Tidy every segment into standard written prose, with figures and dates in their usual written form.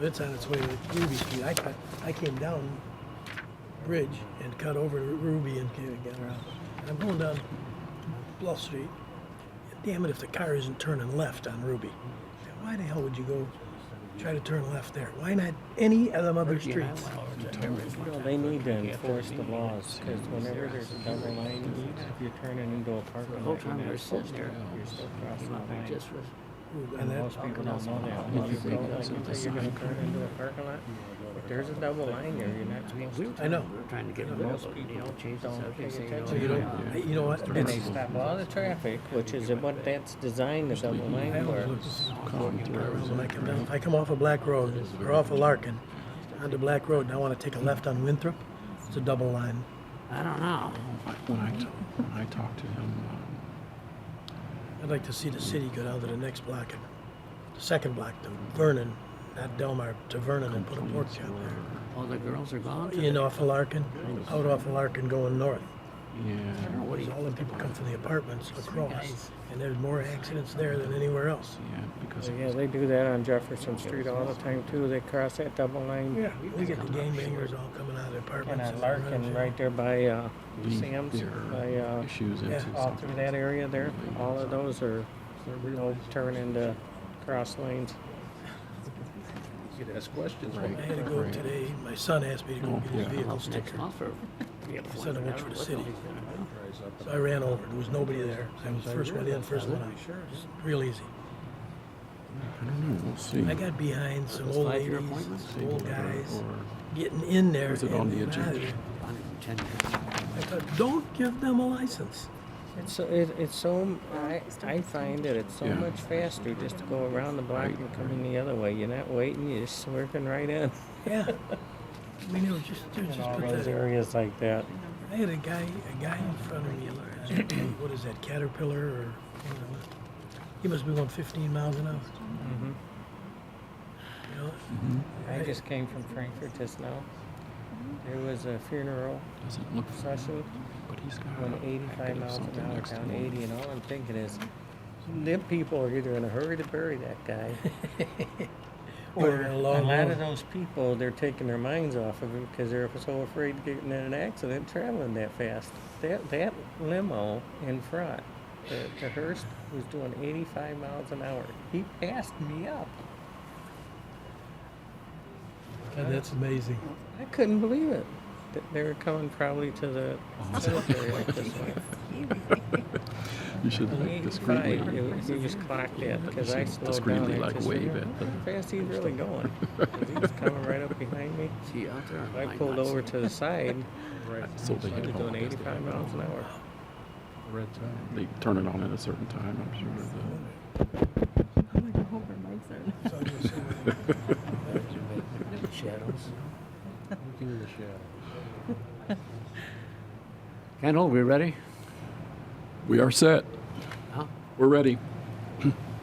It's on its way to Ruby Street. I came down Bridge and cut over to Ruby and get around. And I'm going down Bluff Street. And damn it if the car isn't turning left on Ruby. Why the hell would you go try to turn left there? Why not any of them other streets? Well, they need to enforce the laws, because whenever there's a double line, if you're turning into a parking lot, you're not supposed to. You're still crossing the line. And that, Most people don't know that. When you go, like you say, you're gonna turn into a parking lot, if there's a double line there, you're not supposed to. I know. We're trying to get rid Most of it, people don't pay So attention. you know what? And they stop all the traffic, which is what that's designed, the double line I always for. look when I come down. If I come off of Black Road or off of Larkin onto Black Road and I want to take a left on Winthrop, it's a double line. I don't know. When I talked to him, I'd like to see the city go down to the next block, and the second block to Vernon, not Delmar, to Vernon and put a pork chop there. All the girls are gone. In off of Larkin, out off of Larkin going north. yeah, Because all the people come from the apartments across, and there's more accidents there than anywhere else. because Yeah, they do that on Jefferson Street all the time too. They cross that double line. Yeah, we get the gangbangers all coming out of the apartments. And on Larkin, right there by Sam's, by issues yeah. into all through that area there, all of those are turn into cross lanes. You could ask questions. Right. I had to go today, my son asked me to go get his vehicle Next sticker. month or He said I went for the city. So I ran over, there was nobody there. I was the first one in, first one out. Just real easy. I don't know. We'll see. I got behind some old ladies, appointments? some old guys, Or getting in there. is it on the and out of agenda? there. 110 I thought, don't give them a license. It's so I find that it's so Yeah. much faster just to go around the block and come in the other way. You're not waiting, you're just swerving right in. Yeah. I mean, it was just In all those pathetic. areas like that. I had a guy in front of me, what is that, Caterpillar or, you know, he must be going 15 miles an hour. Mm-hmm. You know? I just came from Frankfurt just now. There was a funeral doesn't look procession but he's got going 85 miles an something hour next to down him. 80, and all I'm thinking is, them people are either in a hurry to bury that guy, Or or a a long lot road. of those people, they're taking their minds off of it because they're so afraid of getting in an accident traveling that fast. That limo in front, the hearse, was doing 85 miles an hour. He passed me up. God, that's amazing. I couldn't believe it. They were coming probably to the cemetery like this way. You should like discreetly, 85, he was clocked at because I slowed discreetly down. I like just wave figured, at them. how fast he's really going. 'Cause he was coming right up behind me. See out there? I pulled over to the side. so they He hit was home. doing 85 miles an hour. Red time. They turn it on at a certain time, I'm sure. So I just said, Shadows. Looking in the shadow. Kendall, we ready? We are set. Huh? We're ready.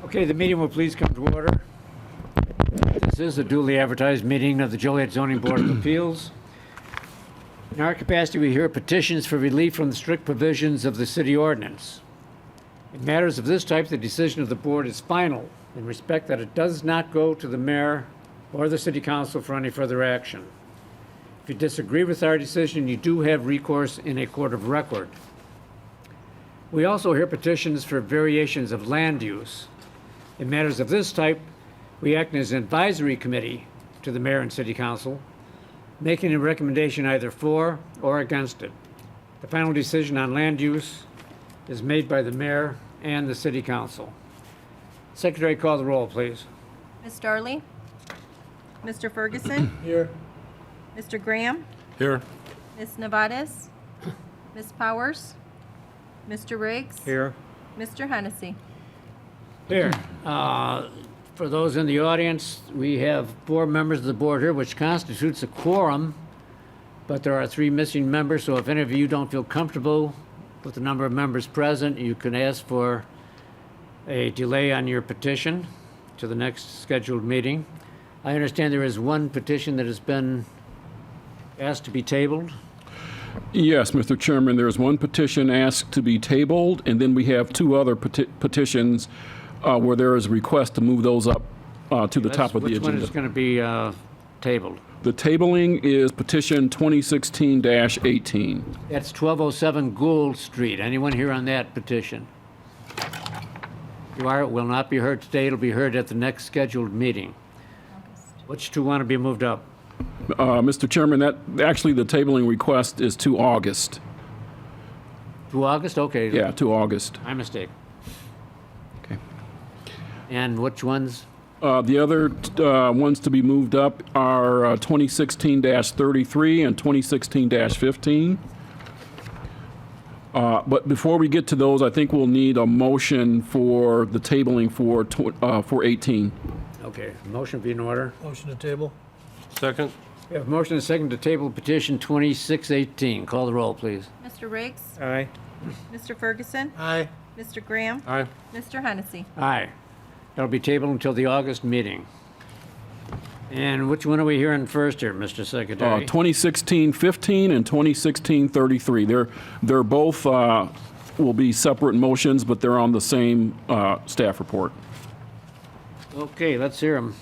Okay, the meeting will please come to order. This is a duly advertised meeting of the Joliet Zoning Board of Appeals. In our capacity, we hear petitions for relief from the strict provisions of the city ordinance. In matters of this type, the decision of the board is final in respect that it does not go to the mayor or the city council for any further action. If you disagree with our decision, you do have recourse in a court of record. We also hear petitions for variations of land use. In matters of this type, we act as an advisory committee to the mayor and city council, making a recommendation either for or against it. The final decision on land use is made by the mayor and the city council. Secretary, call the roll, please. Ms. Darley? Mr. Ferguson? here, Mr. Graham? Here. Ms. Nevades? Ms. Powers? Mr. Riggs? Here. Mr. Hennessy? Here. For those in the audience, we have 4 members of the board here, which constitutes a quorum, but there are 3 missing members, so if any of you don't feel comfortable with the number of members present, you can ask for a delay on your petition to the next scheduled meeting. I understand there is one petition that has been asked to be tabled. Yes, Mr. Chairman, there's one petition asked to be tabled, and then we have 2 other petitions where there is a request to move those up to the top of the Which one agenda. is going to be tabled? The tabling is petition 2016-18. That's 1207 Gould Street. Anyone here on that petition? You are, it will not be heard today. It'll be heard at the next scheduled meeting. Which two want to be moved up? Mr. Chairman, actually, the tabling request is to August. To August? Okay. Yeah, to August. My mistake. Okay. And which ones? The other ones to be moved up are 2016-33 and 2016-15. But before we get to those, I think we'll need a motion for the tabling for 18. Okay, motion be in order. Motion to table? Second? We have a motion and a second to table petition 2618. Call the roll, please. Mr. Riggs? Aye. Mr. Ferguson? Aye. Mr. Graham? Aye. Mr. Hennessy? Aye. That'll be tabled until the August meeting. And which one are we hearing first here, Mr. Secretary? 2016-15 and 2016-33. They're both will be separate motions, but they're on the same staff report. Okay, let's hear them.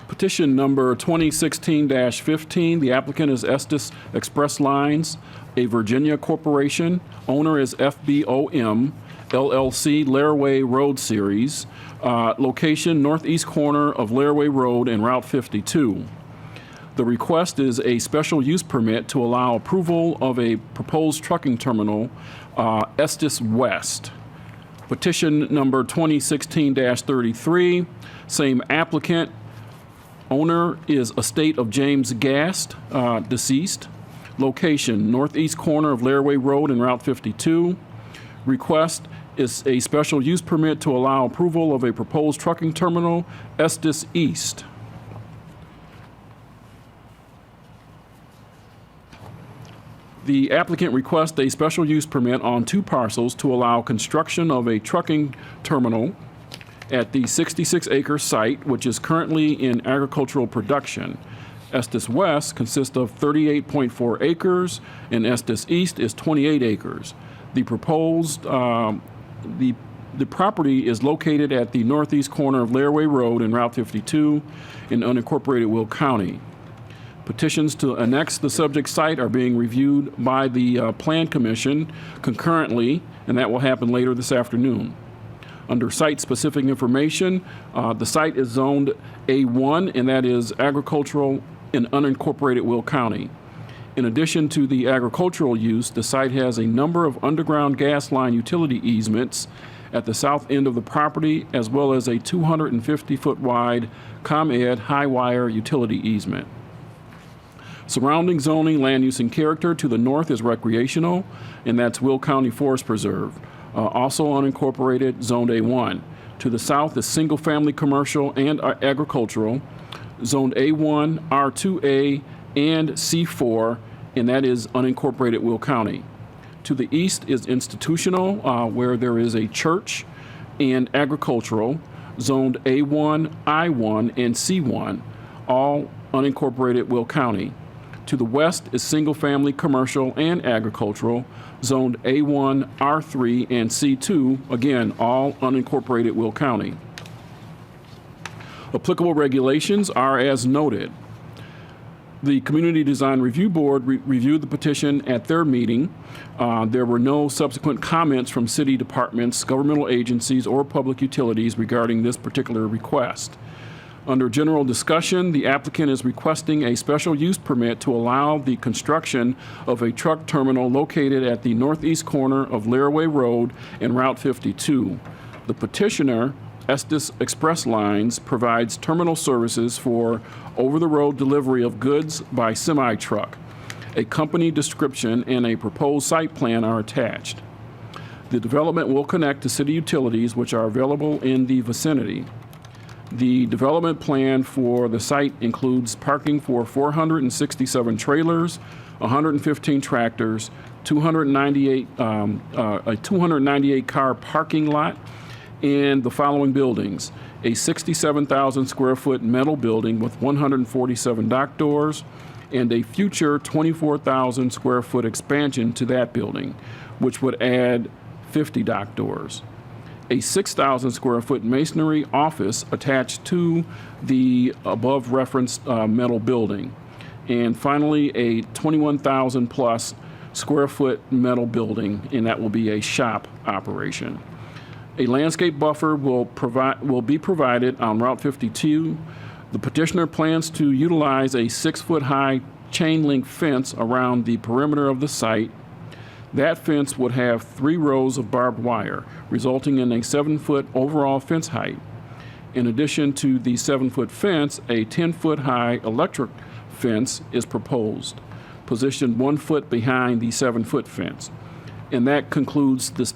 Petition number 2016-15. The applicant is Estes Express Lines, a Virginia corporation. Owner is FBOM, LLC, Laraway Road Series. Location, northeast corner of Laraway Road and Route 52. The request is a special use permit to allow approval of a proposed trucking terminal, Estes West. Petition number 2016-33, same applicant. Owner is estate of James Gast, deceased. Location, northeast corner of Laraway Road and Route 52. Request is a special use permit to allow approval of a proposed trucking terminal, Estes East. The applicant requests a special use permit on 2 parcels to allow construction of a trucking terminal at the 66-acre site, which is currently in agricultural production. Estes West consists of 38.4 acres, and Estes East is 28 acres. The proposed, the property is located at the northeast corner of Laraway Road and Route 52 in unincorporated Will County. Petitions to annex the subject site are being reviewed by the Plan Commission concurrently, and that will happen later this afternoon. Under site-specific information, the site is zoned A1, and that is agricultural in unincorporated Will County. In addition to the agricultural use, the site has a number of underground gas line utility easements at the south end of the property, as well as a 250-foot wide ComEd high wire utility easement. Surrounding zoning, land use, and character to the north is recreational, and that's Will County Forest Preserve. Also unincorporated, zoned A1. To the south is single-family commercial and agricultural, zoned A1, R2A, and C4, and that is unincorporated Will County. To the east is institutional, where there is a church, and agricultural, zoned A1, I1, and C1, all unincorporated Will County. To the west is single-family commercial and agricultural, zoned A1, R3, and C2, again, all unincorporated Will County. Applicable regulations are as noted. The Community Design Review Board reviewed the petition at their meeting. There were no subsequent comments from city departments, governmental agencies, or public utilities regarding this particular request. Under general discussion, the applicant is requesting a special use permit to allow the construction of a truck terminal located at the northeast corner of Laraway Road and Route 52. The petitioner, Estes Express Lines, provides terminal services for over-the-road delivery of goods by semi-truck. A company description and a proposed site plan are attached. The development will connect to city utilities which are available in the vicinity. The development plan for the site includes parking for 467 trailers, 115 tractors, a 298-car parking lot, and the following buildings: a 67,000 square foot metal building with 147 dock doors, and a future 24,000 square foot expansion to that building, which would add 50 dock doors. a 6,000 square foot masonry office attached to the above referenced metal building. And finally, a 21,000 plus square foot metal building, and that will be a shop operation. A landscape buffer will be provided on Route 52. The petitioner plans to utilize a 6-foot high chain link fence around the perimeter of the site. That fence would have 3 rows of barbed wire, resulting in a 7-foot overall fence height. In addition to the 7-foot fence, a 10-foot high electric fence is proposed, positioned 1 foot behind the 7-foot fence. And that concludes this,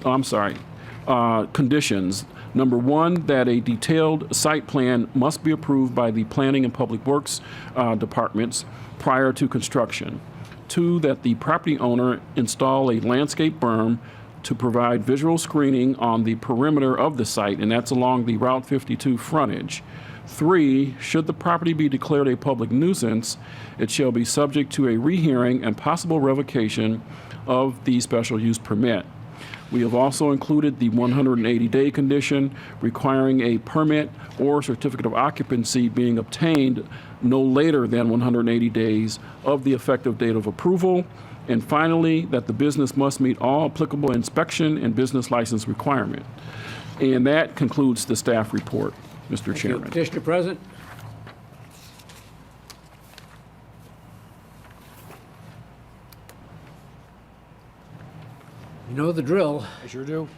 conditions. Number 1, that a detailed site plan must be approved by the Planning and Public Works departments prior to construction. 2, that the property owner install a landscape berm to provide visual screening on the perimeter of the site, and that's along the Route 52 frontage. 3, should the property be declared a public nuisance, it shall be subject to a rehearing and possible revocation of the special use permit. We have also included the 180-day condition requiring a permit or certificate of occupancy being obtained no later than 180 days of the effective date of approval. And finally, that the business must meet all applicable inspection and business license requirement. And that concludes the staff report, Mr. Chairman. Petitioner present? You know the drill. I sure do.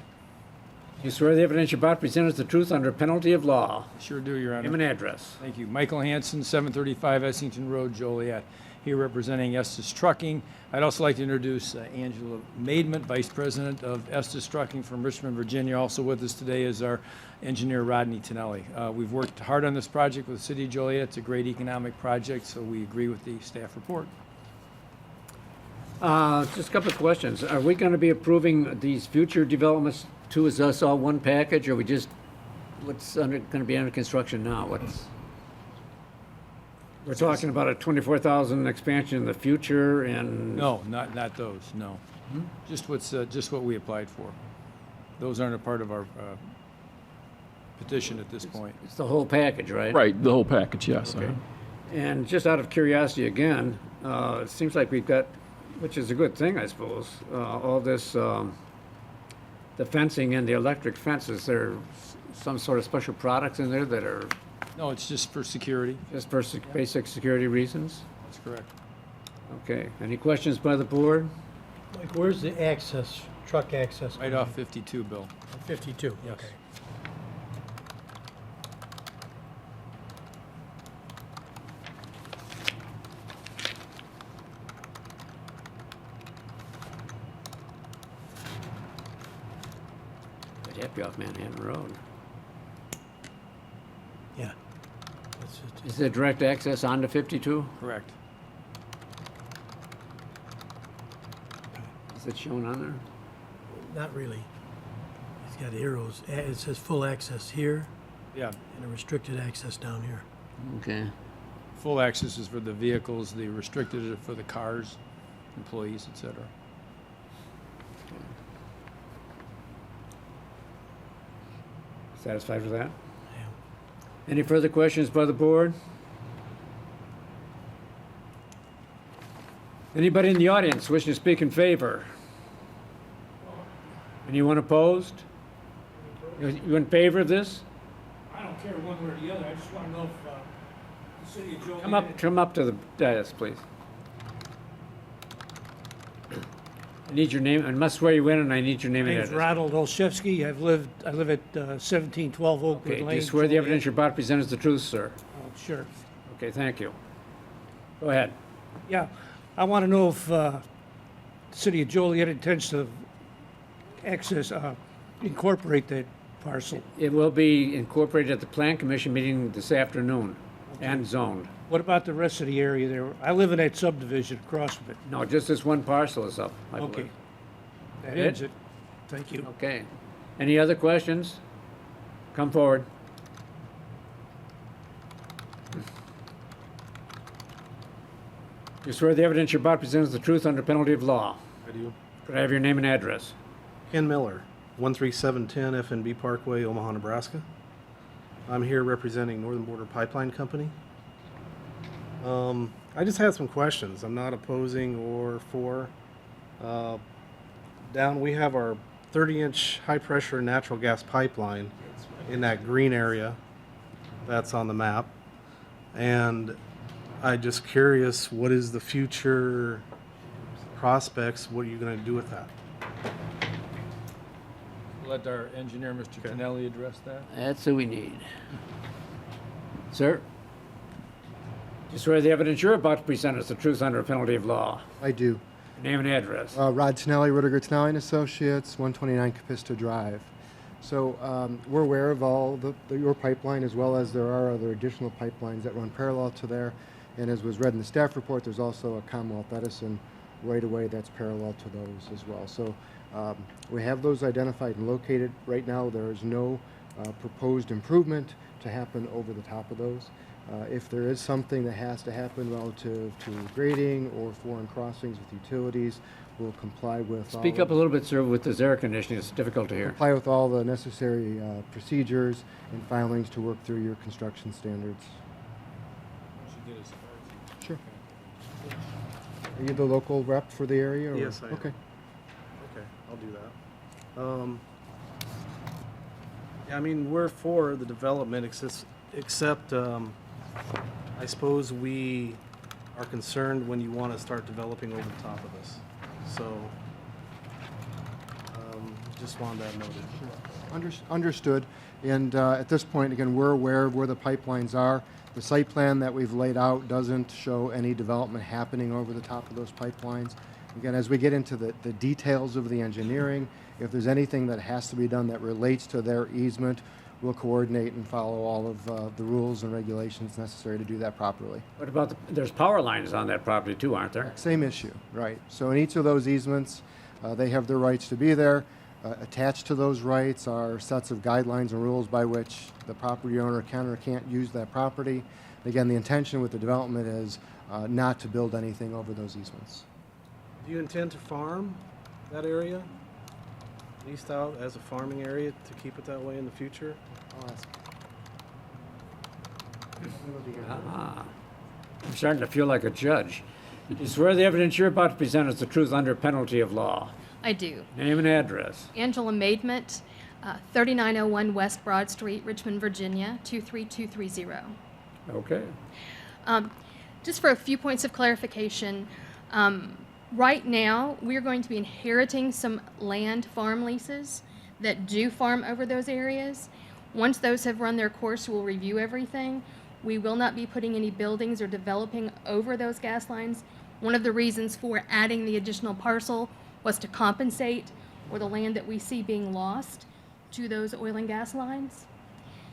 You swear the evidence you're about to present is the truth under penalty of law. I sure do, Your Honor. Name and address. Thank you. Michael Hansen, 735 Essington Road, Joliet, here representing Estes Trucking. I'd also like to introduce Angela Maidment, Vice President of Estes Trucking from Richmond, Virginia. Also with us today is our engineer, Rodney Tonelli. We've worked hard on this project with the City of Joliet. It's a great economic project, so we agree with the staff report. Just a couple of questions. Are we going to be approving these future developments too? Is this all one package, or what's going to be under construction now? We're talking about a 24,000 expansion in the future, and No, not those, no. Just what we applied for. Those aren't a part of our petition at this point. it's the whole package, right? Right, the whole package, yes. Okay. And just out of curiosity again, it seems like we've got, which is a good thing, I suppose, all this, the fencing and the electric fences, there some sort of special products in there that are No, it's just for security. just for basic security reasons? That's correct. Okay. Any questions by the board? Mike, where's the access, truck access? Right off 52, Bill. 52, Yes. okay. I'd have you off Manhattan Road. Yeah. That's it. Is there direct access onto 52? Correct. Is it shown on there? Not really. It's got arrows. It says full access here Yeah. and a restricted access down here. Okay. Full access is for the vehicles, the restricted are for the cars, employees, et cetera. Satisfied with that? Yeah. Any further questions by the board? Anybody in the audience wishing to speak in favor? Anyone opposed? You in favor of this? I don't care one way or the other, I just want to know if the city of Joliet... Come up to the dais, please. I need your name, I must swear you in, and I need your name My and name's address. Ronald Olszewski, I live at 1712 Oakwood Okay, do Lane. you swear the Joliet. evidence you're about to present is the truth, sir? Sure. Okay, thank you. Go ahead. Yeah, I want to know if the city of Joliet intends to incorporate that parcel. It will be incorporated at the Plan Commission meeting this afternoon and zoned. What about the rest of the area there? I live in that subdivision across from it. No, just this one parcel is up, I Okay. believe. That It? ends it. Thank you. Okay. Any other questions? Come forward. You swear the evidence you're about to present is the truth under penalty of law. I do. Could I have your name and address? Ken Miller, 13710 FNB Parkway, Omaha, Nebraska. I'm here representing Northern Border Pipeline Company. I just had some questions. I'm not opposing or for. We have our 30-inch high-pressure natural gas pipeline in that green area that's on the map. And I'm just curious, what is the future prospects? What are you going to do with that? Let our engineer, Mr. Tonelli, address that. That's who we need. Sir? Do you swear the evidence you're about to present is the truth under a penalty of law? I do. Name and address. Rod Tonelli, Rudiger Tonelli and Associates, 129 Capista Drive. So we're aware of all your pipeline, as well as there are other additional pipelines that run parallel to there. And as was read in the staff report, there's also a Commonwealth Edison right-of-way that's parallel to those as well. So we have those identified and located. Right now, there is no proposed improvement to happen over the top of those. If there is something that has to happen relative to grading or foreign crossings with utilities, we'll comply with Speak up a little bit, sir, with this air conditioning. It's difficult to hear. comply with all the necessary procedures and filings to work through your construction standards. Sure. Are you the local rep for the area? Or? Yes, I am. Okay. Okay, I'll do that. Yeah, I mean, we're for the development, except I suppose we are concerned when you want to start developing over the top of us. So, just wanted that noted. Understood. And at this point, again, we're aware of where the pipelines are. The site plan that we've laid out doesn't show any development happening over the top of those pipelines. Again, as we get into the details of the engineering, if there's anything that has to be done that relates to their easement, we'll coordinate and follow all of the rules and regulations necessary to do that properly. What about there's power lines on that property too, aren't there? Same issue, right. So in each of those easements, they have their rights to be there. Attached to those rights are sets of guidelines and rules by which the property owner can or can't use that property. Again, the intention with the development is not to build anything over those easements. Do you intend to farm that area? Leased out as a farming area to keep it that way in the future? I'll ask. I'm starting to feel like a judge. Do you swear the evidence you're about to present is the truth under penalty of law? I do. Name and address. Angela Maidment, 3901 West Broad Street, Richmond, Virginia, 23230. Okay. Just for a few points of clarification, right now we're going to be inheriting some land farm leases that do farm over those areas. Once those have run their course, we'll review everything. We will not be putting any buildings or developing over those gas lines. One of the reasons for adding the additional parcel was to compensate for the land that we see being lost to those oil and gas lines.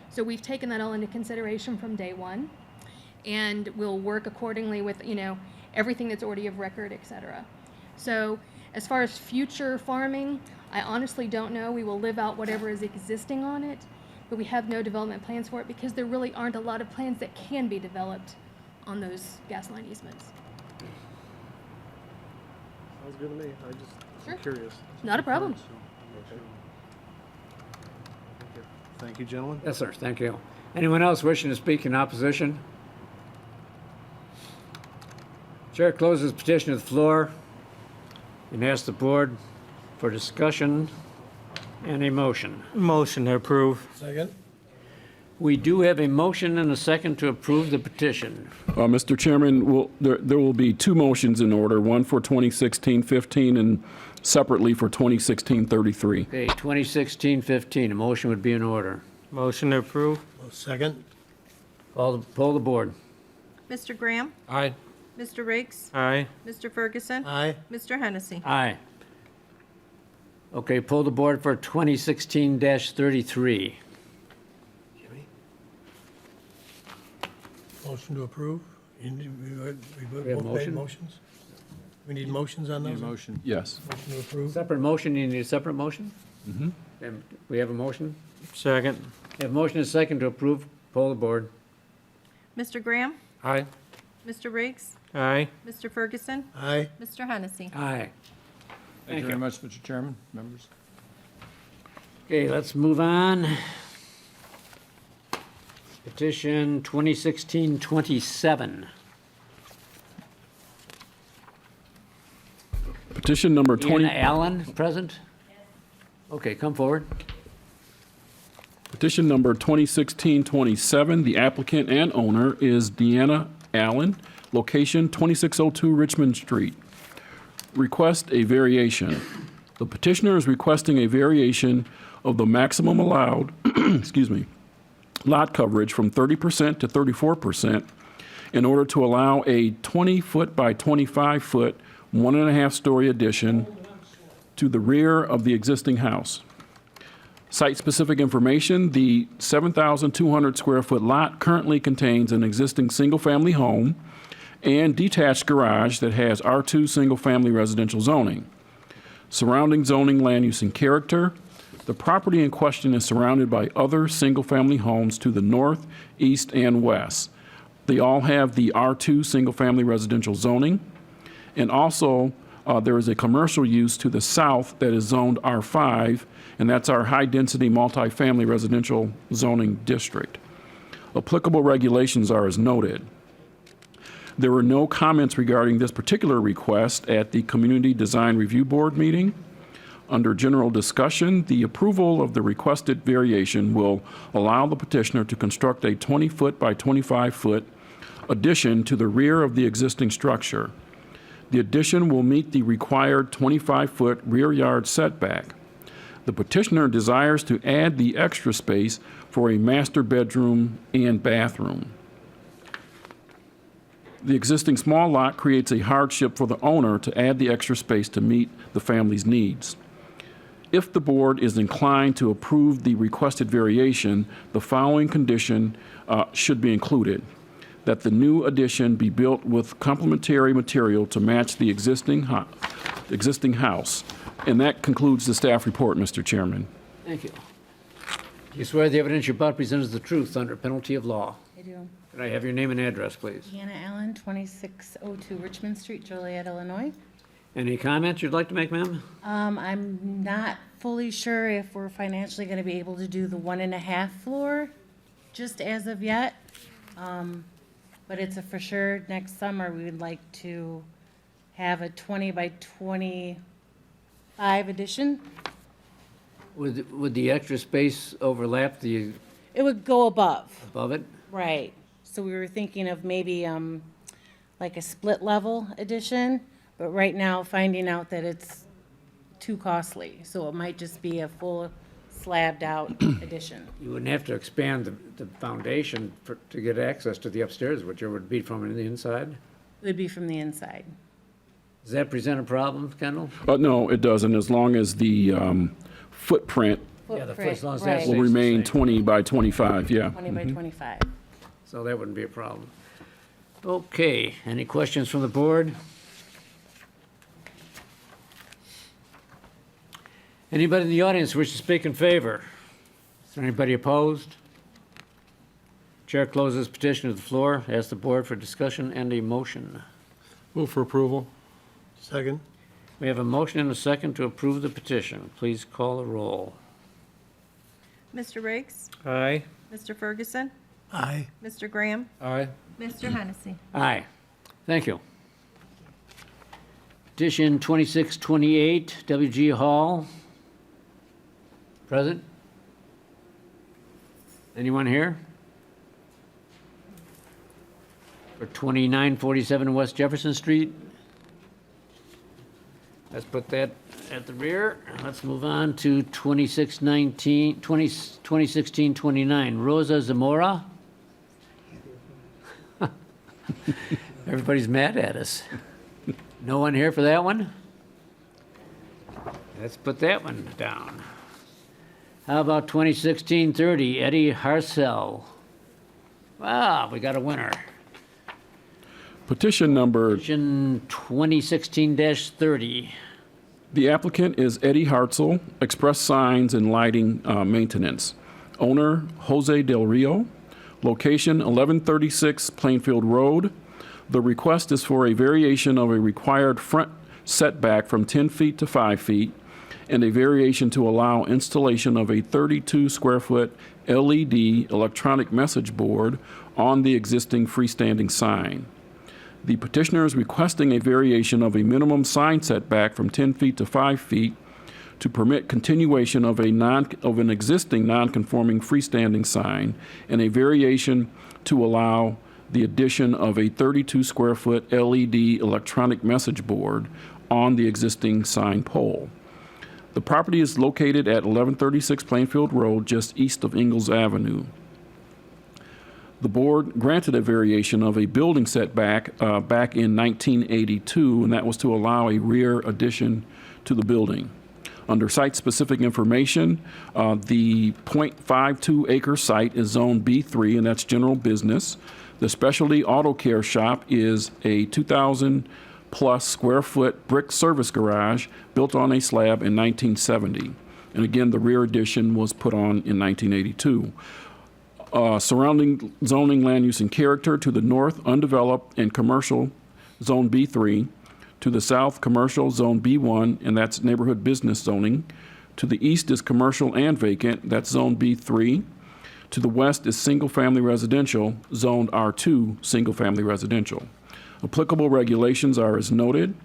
So we've taken that all into consideration from day one, and we'll work accordingly with, everything that's already of record, et cetera. So as far as future farming, I honestly don't know. We will live out whatever is existing on it, but we have no development plans for it because there really aren't a lot of plans that can be developed on those gas line easements. Sounds good to me. Sure. I'm curious. Not a problem. Okay. Thank you, gentlemen. Yes, sir. Thank you. Anyone else wishing to speak in opposition? Chair closes petition to the floor and asks the board for discussion and a motion. Motion to approve. Second? We do have a motion and a second to approve the petition. Mr. Chairman, there will be two motions in order, one for 2016-15 and separately for 2016-33. Okay, 2016-15, a motion would be in order. Motion to approve. Second? Poll the board. Mr. Graham? Aye. Mr. Riggs? Aye. Mr. Ferguson? Aye. Mr. Hennessy? Aye. Okay, poll the board for 2016-33. Jimmy? Motion to approve? We have both made motion? motions? We need motions on Need those? a motion. Yes. Motion to approve? Separate motion, you need a separate motion? Mm-hmm. We have a motion? Second. We have a motion and a second to approve, poll the board. Mr. Graham? Aye. Mr. Riggs? Aye. Mr. Ferguson? Aye. Mr. Hennessy? Aye. Thank you very much, Mr. Chairman, members. Okay, let's move on. Petition 2016-27. Petition number 20. Anna Allen, present? Okay, come forward. Petition number 2016-27, the applicant and owner is Deanna Allen, location 2602 Richmond Street. Request a variation. The petitioner is requesting a variation of the maximum allowed, excuse me, lot coverage from 30% to 34% in order to allow a 20-foot by 25-foot, 1.5-story addition to the rear of the existing house. Site-specific information, the 7,200 square foot lot currently contains an existing single-family home and detached garage that has R2 single-family residential zoning. Surrounding zoning, land use, and character, the property in question is surrounded by other single-family homes to the north, east, and west. They all have the R2 single-family residential zoning, and also there is a commercial use to the south that is zoned R5, and that's our high-density multifamily residential zoning district. Applicable regulations are as noted. There were no comments regarding this particular request at the Community Design Review Board meeting. Under general discussion, the approval of the requested variation will allow the petitioner to construct a 20-foot by 25-foot addition to the rear of the existing structure. The addition will meet the required 25-foot rear yard setback. The petitioner desires to add the extra space for a master bedroom and bathroom. The existing small lot creates a hardship for the owner to add the extra space to meet the family's needs. If the board is inclined to approve the requested variation, the following condition should be included: that the new addition be built with complementary material to match the existing house. And that concludes the staff report, Mr. Chairman. Thank you. Do you swear the evidence you're about to present is the truth under penalty of law? I do. Could I have your name and address, please? Deanna Allen, 2602 Richmond Street, Joliet, Illinois. Any comments you'd like to make, ma'am? I'm not fully sure if we're financially going to be able to do the 1.5 floor just as of yet. But it's a for sure next summer we would like to have a 20 by 25 addition. Would the extra space overlap the It would go above, above it? right. So we were thinking of maybe like a split level addition, but right now finding out that it's too costly. So it might just be a full slabbed out addition. You wouldn't have to expand the foundation to get access to the upstairs, which it would be from the inside? It would be from the inside. Does that present a problem, Kendall? No, it doesn't, as long as the footprint Yeah, the Footprint, as long as that right. stays will the remain same. 20 by 25, yeah. 20 by 25. So that wouldn't be a problem. Okay, any questions from the board? Anybody in the audience wish to speak in favor? Is there anybody opposed? Chair closes petition to the floor. Ask the board for discussion and a motion. Move for approval. Second. We have a motion and a second to approve the petition. Please call the roll. Mr. Riggs? Aye. Mr. Ferguson? Aye. Mr. Graham? Aye. Mr. Hennessy? Aye. Thank you. Petition 2628, W.G. Hall. Present? Anyone here? For 2947 West Jefferson Street? Let's put that at the rear. Let's move on to 2016-29, Rosa Zamora. Everybody's mad at us. No one here for that one? Let's put that one down. How about 2016-30, Eddie Harcel? Wow, we got a winner. Petition number, Petition 2016-30. the applicant is Eddie Hartzell, Express Signs and Lighting Maintenance. Owner, Jose Del Rio. Location, 1136 Plainfield Road. The request is for a variation of a required front setback from 10 feet to 5 feet and a variation to allow installation of a 32 square foot LED electronic message board on the existing freestanding sign. The petitioner is requesting a variation of a minimum sign setback from 10 feet to 5 feet to permit continuation of an existing non-conforming freestanding sign, and a variation to allow the addition of a 32 square foot LED electronic message board on the existing sign pole. The property is located at 1136 Plainfield Road, just east of Ingalls Avenue. The board granted a variation of a building setback back in 1982, and that was to allow a rear addition to the building. Under site-specific information, the .52 acre site is Zone B3, and that's general business. The specialty auto care shop is a 2,000-plus square foot brick service garage built on a slab in 1970. And again, the rear addition was put on in 1982. Surrounding zoning, land use, and character: to the north, undeveloped and commercial, Zone B3. To the south, commercial, Zone B1, and that's neighborhood business zoning. To the east is commercial and vacant, that's Zone B3. To the west is single-family residential, zoned R2, single-family residential. Applicable regulations are as noted.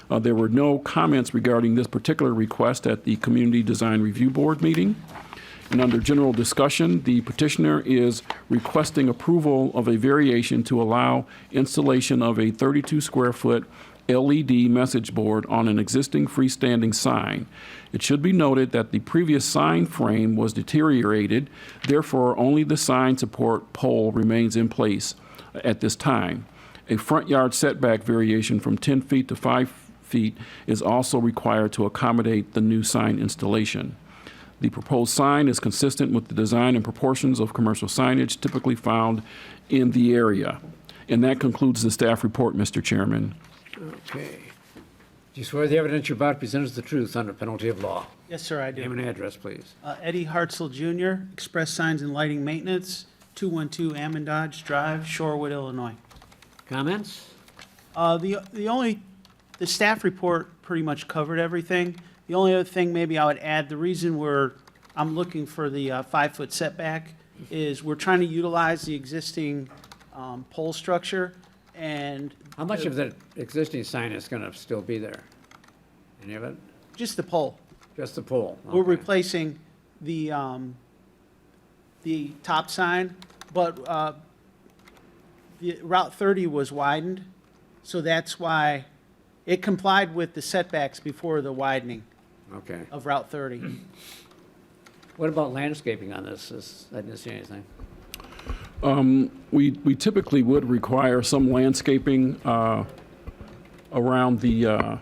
There were no comments regarding this particular request at the Community Design Review Board meeting. And under general discussion, the petitioner is requesting approval of a variation to allow installation of a 32 square foot LED message board on an existing freestanding sign. It should be noted that the previous sign frame was deteriorated, therefore only the sign support pole remains in place at this time. A front yard setback variation from 10 feet to 5 feet is also required to accommodate the new sign installation. The proposed sign is consistent with the design and proportions of commercial signage typically found in the area. And that concludes the staff report, Mr. Chairman. Okay. Do you swear the evidence you're about to present is the truth under penalty of law? Yes, sir, I do. Name and address, please. Eddie Hartzell Jr., Express Signs and Lighting Maintenance, 212 Ammon Dodge Drive, Shorewood, Illinois. Comments? The staff report pretty much covered everything. The only other thing maybe I would add, the reason I'm looking for the 5-foot setback is we're trying to utilize the existing pole structure, and How much of the existing sign is going to still be there? Any of it? just the pole. Just the pole? We're Okay. replacing the top sign, but the Route 30 was widened, so that's why it complied with the setbacks before the widening Okay. of Route 30. What about landscaping on this? I didn't see anything. We typically would require some landscaping around the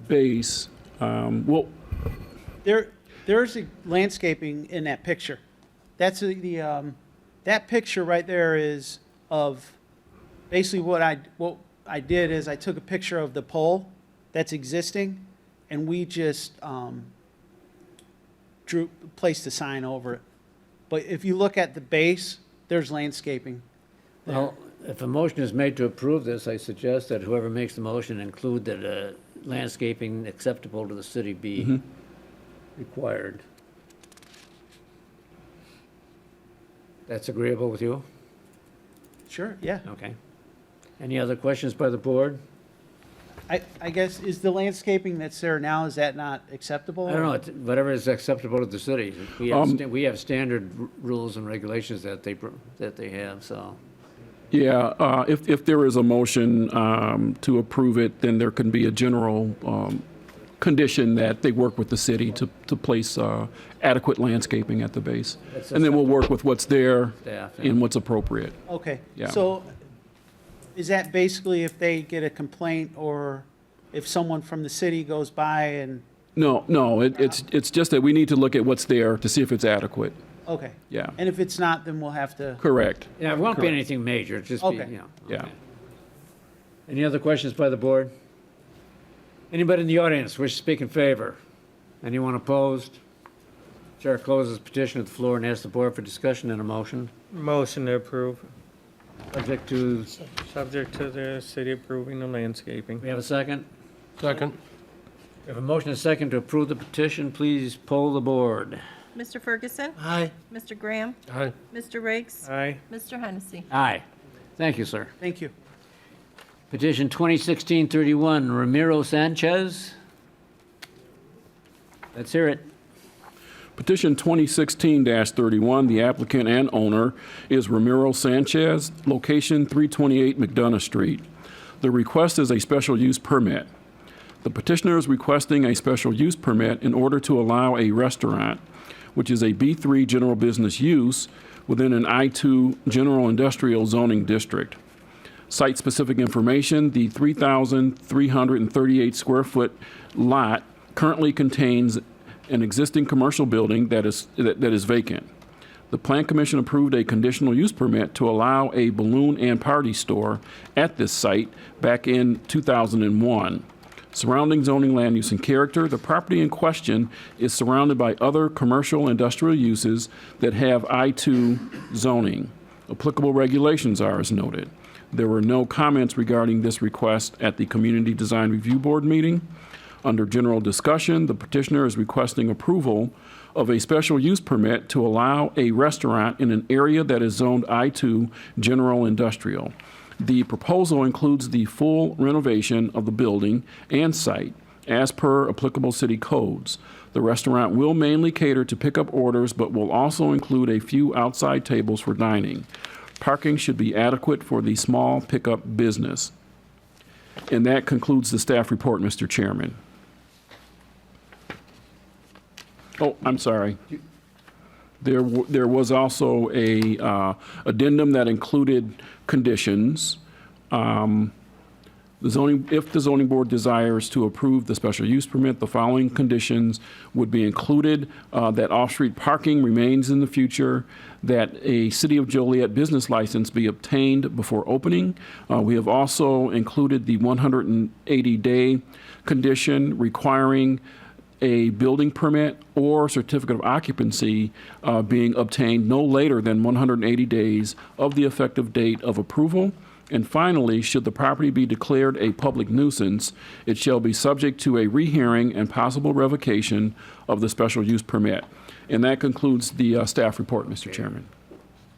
base. Well, There's a landscaping in that picture. That's that picture right there is of basically what I did is I took a picture of the pole that's existing, and we just placed a sign over it. But if you look at the base, there's landscaping. Well, if a motion is made to approve this, I suggest that whoever makes the motion include that landscaping acceptable to the city be required. That's agreeable with you? Sure, yeah. Okay. Any other questions by the board? I guess, is the landscaping that's there now, is that not acceptable? I don't know, whatever is acceptable to the city. We have standard rules and regulations that they have, so. yeah, if there is a motion to approve it, then there can be a general condition that they work with the city to place adequate landscaping at the base. And then we'll work with what's there Staff, yeah. and what's appropriate. Okay. Yeah. So is that basically if they get a complaint or if someone from the city goes by and, No, it's just that we need to look at what's there to see if it's adequate. okay. Yeah, And if it's not, then we'll have to, correct. Yeah, it won't be Correct. anything major, it's just be, Okay. you know. Yeah. okay. Any other questions by the board? Anybody in the audience wish to speak in favor? Anyone opposed? Chair closes petition at the floor and asks the board for discussion and a motion. Motion to approve, Subject to, subject to the city approving the landscaping. we have a second? Second. We We have a motion and a second to approve the petition. Please poll the board. Mr. Ferguson. Aye. Mr. Graham. Aye. Mr. Riggs. Aye. Mr. Hennessy. Aye. Thank you, sir. Thank you. Petition 2016-31, Ramiro Sanchez. Let's hear it. Petition 2016-31, the applicant and owner is Ramiro Sanchez, location 328 McDonough Street. The request is a special use permit. The petitioner is requesting a special use permit in order to allow a restaurant, which is a B3 general business use, within an I2 general industrial zoning district. Site-specific information: the 3,338 square foot lot currently contains an existing commercial building that is vacant. The Plan Commission approved a conditional use permit to allow a balloon and party store at this site back in 2001. Surrounding zoning, land use, and character: the property in question is surrounded by other commercial industrial uses that have I2 zoning. Applicable regulations are as noted. There were no comments regarding this request at the Community Design Review Board meeting. Under general discussion, the petitioner is requesting approval of a special use permit to allow a restaurant in an area that is zoned I2 general industrial. The proposal includes the full renovation of the building and site as per applicable city codes. The restaurant will mainly cater to pickup orders, but will also include a few outside tables for dining. Parking should be adequate for the small pickup business. And that concludes the staff report, Mr. Chairman. Oh, I'm sorry. There was also a addendum that included conditions. If the zoning board desires to approve the special use permit, the following conditions would be included: that off-street parking remains in the future, that a City of Joliet business license be obtained before opening. We have also included the 180-day condition requiring a building permit or certificate of occupancy being obtained no later than 180 days of the effective date of approval. And finally, should the property be declared a public nuisance, it shall be subject to a rehearing and possible revocation of the special use permit. And that concludes the staff report, Mr. Chairman. Do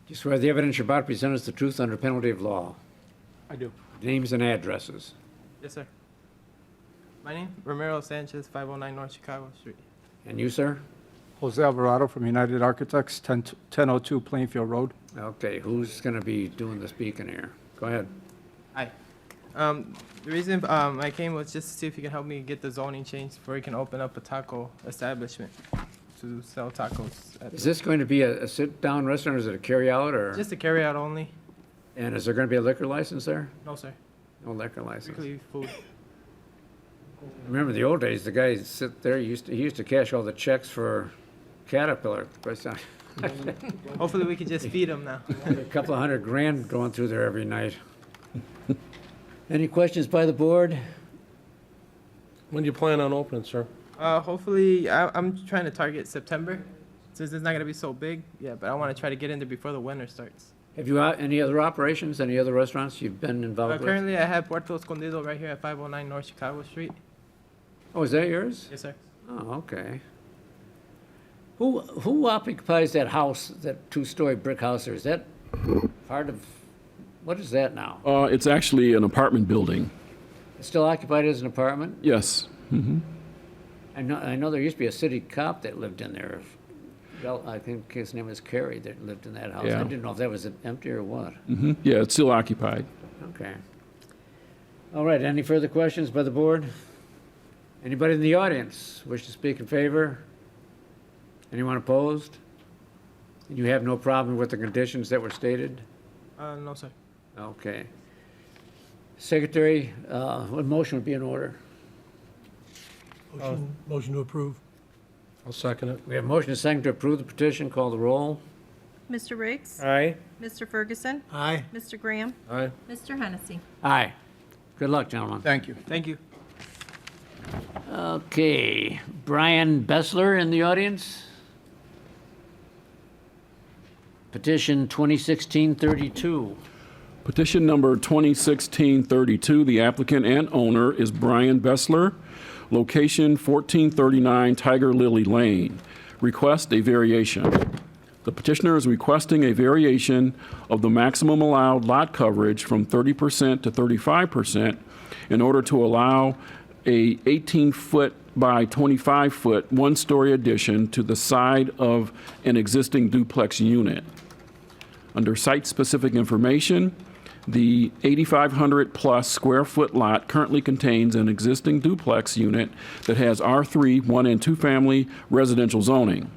you swear the evidence you're about to present is the truth under penalty of law? I do. Names and addresses. Yes, sir. My name, Ramiro Sanchez, 509 North Chicago Street. And you, sir? Jose Alvarado from United Architects, 1002 Plainfield Road. Okay, who's going to be doing the speaking here? Go ahead. Hi. The reason I came was just to see if you can help me get the zoning changed before we can open up a taco establishment to sell tacos. Is this going to be a sit-down restaurant, or is it a carry-out, or? Just a carry-out only? And is there going to be a liquor license there? No, sir. No liquor license. Strictly food. Remember the old days, the guys sit there, he used to cash all the checks for Caterpillar. Hopefully we can just feed them now. A couple of $100,000 going through there every night. Any questions by the board? When do you plan on opening, sir? Hopefully, I'm trying to target September, since it's not going to be so big. Yeah, but I want to try to get in there before the winter starts. Have you any other operations, any other restaurants you've been involved with? Currently, I have Puerto Escondido right here at 509 North Chicago Street. Oh, is that yours? Yes, sir. Oh, okay. Who occupies that house, that two-story brick house there? Is that part of, what is that now? It's actually an apartment building. It's still occupied as an apartment? Yes. Mm-hmm. I know there used to be a city cop that lived in there. I think his name was Kerry that lived in that house. Yeah. I didn't know if that was empty or what. Mm-hmm. Yeah, it's still occupied. Okay. All right, any further questions by the board? Anybody in the audience wish to speak in favor? Anyone opposed? And you have no problem with the conditions that were stated? No, sir. Okay. Secretary, what motion would be in order? Motion to approve. I'll second it. We have a motion and a second to approve the petition. Call the roll. Mr. Riggs. Aye. Mr. Ferguson. Aye. Mr. Graham. Aye. Mr. Hennessy. Aye. Good luck, gentlemen. Thank you. Thank you. Okay, Brian Bessler in the audience. Petition 2016-32. Petition number 2016-32, the applicant and owner is Brian Bessler, location 1439 Tiger Lily Lane. Request a variation. The petitioner is requesting a variation of the maximum allowed lot coverage from 30% to 35% in order to allow a 18-foot by 25-foot, one-story addition to the side of an existing duplex unit. Under site-specific information, the 8,500-plus square foot lot currently contains an existing duplex unit that has R3, 1 and 2 family residential zoning.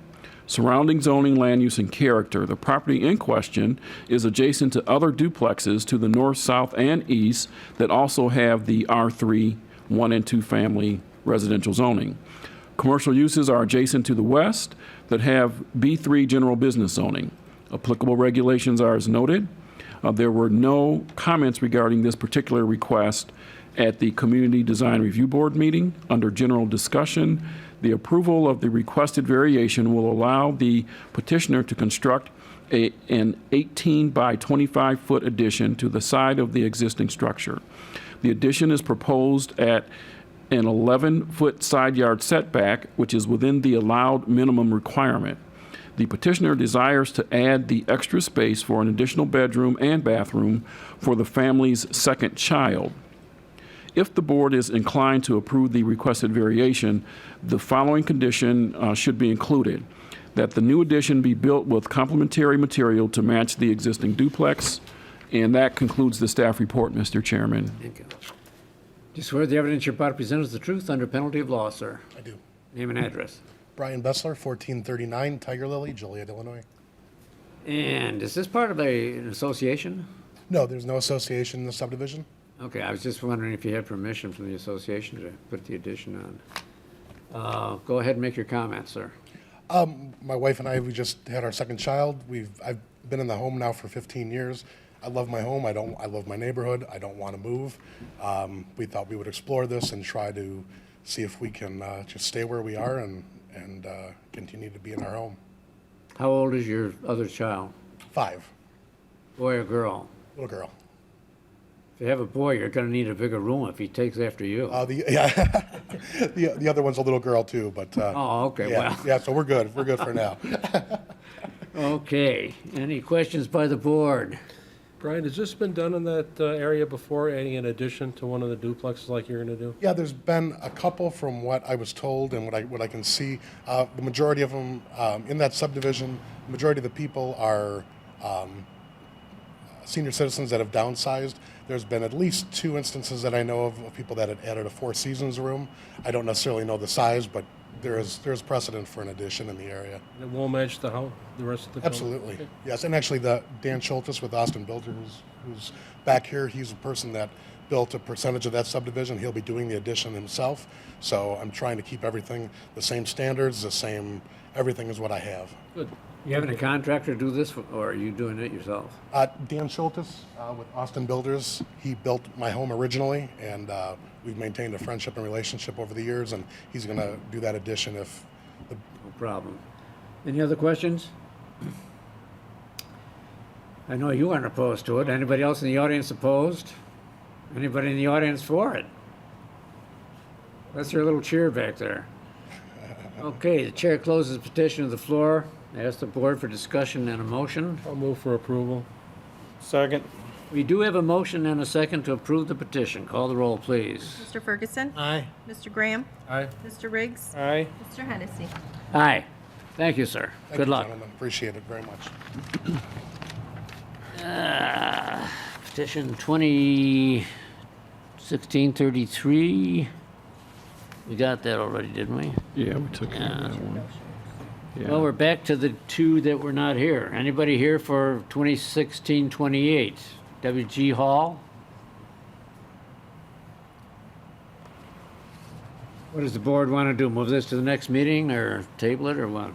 Surrounding zoning, land use, and character, the property in question is adjacent to other duplexes to the north, south, and east that also have the R3, 1 and 2 family residential zoning. Commercial uses are adjacent to the west that have B3 general business zoning. Applicable regulations are as noted. There were no comments regarding this particular request at the Community Design Review Board meeting. Under general discussion, the approval of the requested variation will allow the petitioner to construct an 18 by 25 foot addition to the side of the existing structure. The addition is proposed at an 11-foot side yard setback, which is within the allowed minimum requirement. The petitioner desires to add the extra space for an additional bedroom and bathroom for the family's second child. If the board is inclined to approve the requested variation, the following condition should be included: that the new addition be built with complementary material to match the existing duplex. And that concludes the staff report, Mr. Chairman. Thank you. Do you swear the evidence you're about to present is the truth under penalty of law, sir? I do. Name and address. Brian Bessler, 1439 Tiger Lily, Joliet, Illinois. And is this part of an association? No, there's no association in the subdivision. Okay, I was just wondering if you had permission from the association to put the addition on. Go ahead and make your comment, sir. My wife and I, we just had our second child. I've been in the home now for 15 years. I love my home. I love my neighborhood. I don't want to move. We thought we would explore this and try to see if we can just stay where we are and continue to be in our home. How old is your other child? 5. Boy or girl? Little girl. If you have a boy, you're going to need a bigger room if he takes after you. The other one's a little girl too, but. Oh, okay, yeah, well. Yeah, so we're good. We're good for now. Okay, any questions by the board? Brian, has this been done in that area before, adding an addition to one of the duplexes like you're going to do? Yeah, there's been a couple from what I was told and what I can see. The majority of them in that subdivision, the majority of the people are senior citizens that have downsized. There's been at least 2 instances that I know of people that had added a 4 Seasons room. I don't necessarily know the size, but there's precedent for an addition in the area. And it won't match the rest of the building? Absolutely, Okay. yes. And actually, Dan Schultes with Austin Builders, who's back here, he's a person that built a percentage of that subdivision. He'll be doing the addition himself. So I'm trying to keep everything the same standards, everything is what I have. Good. You having a contractor do this, or are you doing it yourself? Dan Schultes with Austin Builders, he built my home originally, and we've maintained a friendship and relationship over the years, and he's going to do that addition if the... No problem. Any other questions? I know you aren't opposed to it. Anybody else in the audience opposed? Anybody in the audience for it? That's your little cheer back there. Okay, the chair closes the petition to the floor. I ask the board for discussion and a motion. I'll move for approval. Second. We do have a motion and a second to approve the petition. Call the roll, please. Mr. Ferguson. Aye. Mr. Graham. Aye. Mr. Riggs. Aye. Mr. Hennessy. Aye. Thank you, sir. Thank Good you, luck. gentlemen. Appreciate it very much. Petition 2016-33. We got that already, didn't we? Yeah, we took care of that one. Yeah. Well, we're back to the 2 that were not here. Anybody here for 2016-28? W.G. Hall? What does the board want to do? Move this to the next meeting or table it or what?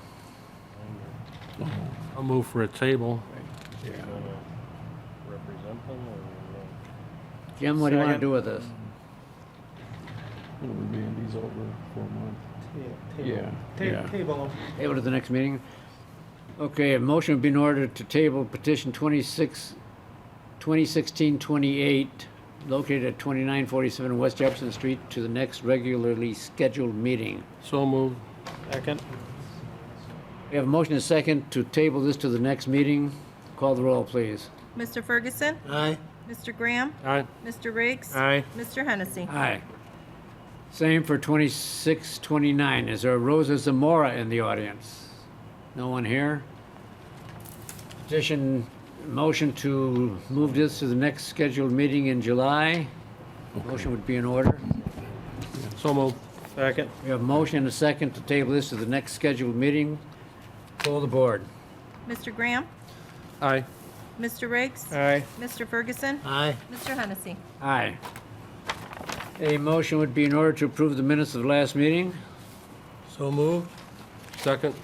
I'll move for a table. Jim, what do you want to Second. do with this? We'll remand these over for a month. Yeah. Table. Table to the next meeting? Okay, a motion would be in order to table petition 26-28 2016-28, located at 2947 West Jefferson Street, to the next regularly scheduled meeting. So moved. Second. We have a motion and a second to table this to the next meeting. Call the roll, please. Mr. Ferguson. Aye. Mr. Graham. Aye. Mr. Riggs. Aye. Mr. Hennessy. Aye. Same for 26-29. Is there a Rosa Zamora in the audience? No one here? Motion to move this to the next scheduled meeting in July. Motion would be in order. So moved. Second. We have a motion and a second to table this to the next scheduled meeting. Pull the board. Mr. Graham. Aye. Mr. Riggs. Aye. Mr. Ferguson. Aye. Mr. Hennessy. Aye. A motion would be in order to approve the minutes of the last meeting. So moved. Second.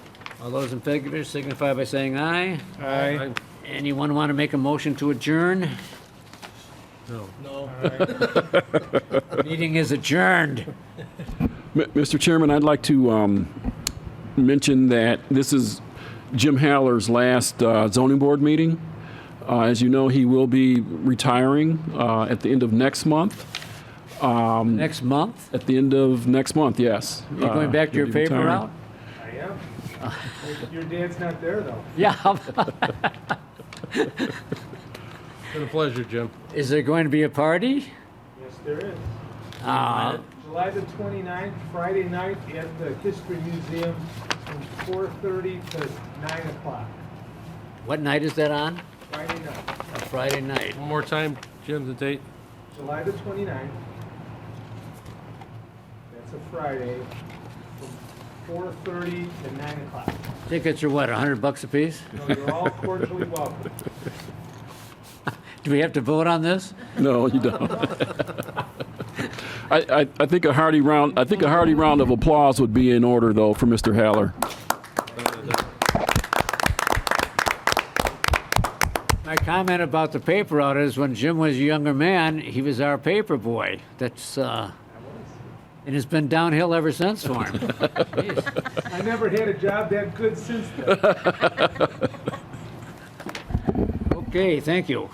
All those in favor signify by saying aye. Aye. Anyone want to make a motion to adjourn? No. Meeting is adjourned. Mr. Chairman, I'd like to mention that this is Jim Haller's last zoning board meeting. As you know, he will be retiring at the end of next month. Next month? At the end of next month, yes. You going back to your he'll be paper retiring. route? I am. Your dad's not there, though. Yeah. Been a pleasure, Jim. Is there going to be a party? Yes, there is. July the 29th, Friday night at the History Museum from 4:30 to 9 o'clock. What night is that on? Friday night, A Friday night. One more time, Jim, the date. July the 29th. That's a Friday from 4:30 to 9 o'clock. Tickets are what, $100 a piece? So you're all cordially welcome. Do we have to vote on this? No, you don't. I think a hearty round of applause would be in order, though, for Mr. Haller. My comment about the paper route is when Jim was a younger man, he was our paper boy. That's, and it's been downhill ever since for him. Jeez. I never had a job that good since then. Okay, thank you.